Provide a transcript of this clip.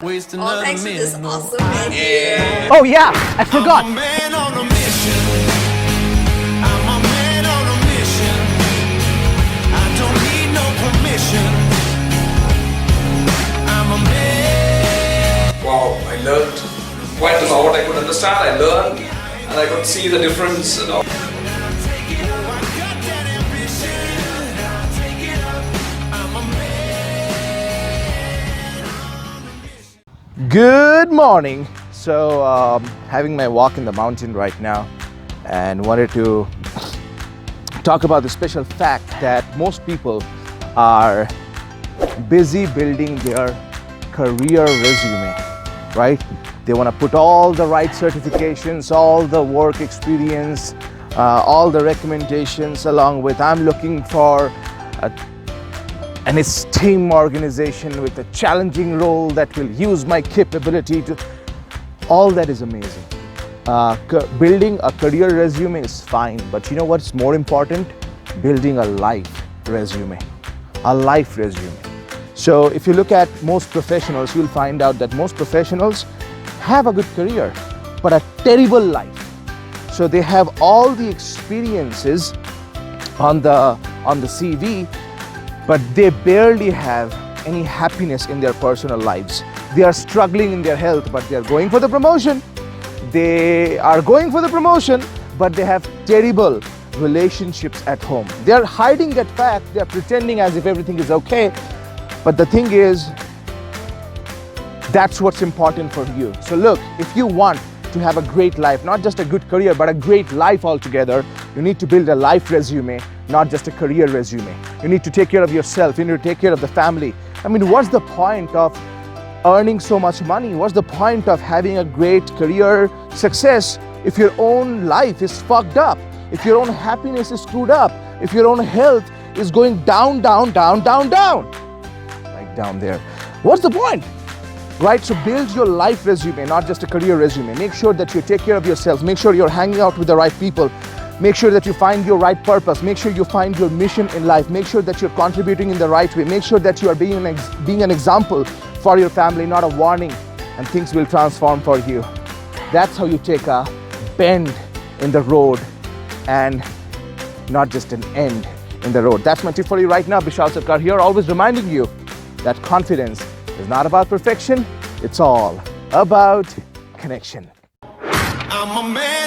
Waste Oh, another thanks for this minute. awesome video. Oh yeah, I forgot. I'm a man on a mission. I'm a man on a mission. I don't need no permission. I'm a man. Wow, I learned quite a lot. I could understand, I learned, and I could see the difference. Good morning. So having my walk in the mountain right now, and wanted to talk about the special fact that most people are busy building their career resume, right? They want to put all the right certifications, all the work experience, all the recommendations, along with I'm looking for an esteemed organization with a challenging role that will use my capability to. All that is amazing. Building a career resume is fine, but you know what's more important? Building a life resume. A life resume. So if you look at most professionals, you'll find out that most professionals have a good career, but a terrible life. So they have all the experiences on the CV, but they barely have any happiness in their personal lives. They are struggling in their health, but they are going for the promotion. They are going for the promotion, but they have terrible relationships at home. They are hiding that fact. They are pretending as if everything is okay. But the thing is, that's what's important for you. So look, if you want to have a great life, not just a good career, but a great life altogether, you need to build a life resume, not just a career resume. You need to take care of yourself. You need to take care of the family. I mean, what's the point of earning so much money? What's the point of having a great career success if your own life is fucked up? If your own happiness is screwed up? If your own health is going down, down, down, down, down? Like down there. What's the point? Right? So build your life resume, not just a career resume. Make sure that you take care of yourself. Make sure you're hanging out with the right people. Make sure that you find your right purpose. Make sure you find your mission in life. Make sure that you're contributing in the right way. Make sure that you are being an example for your family, not a warning, and things will transform for you. That's how you take a bend in the road and not just an end in the road. That's my tip for you right now. Bishal Sarkar here, always reminding you that confidence is not about perfection. It's all about connection. I'm a man.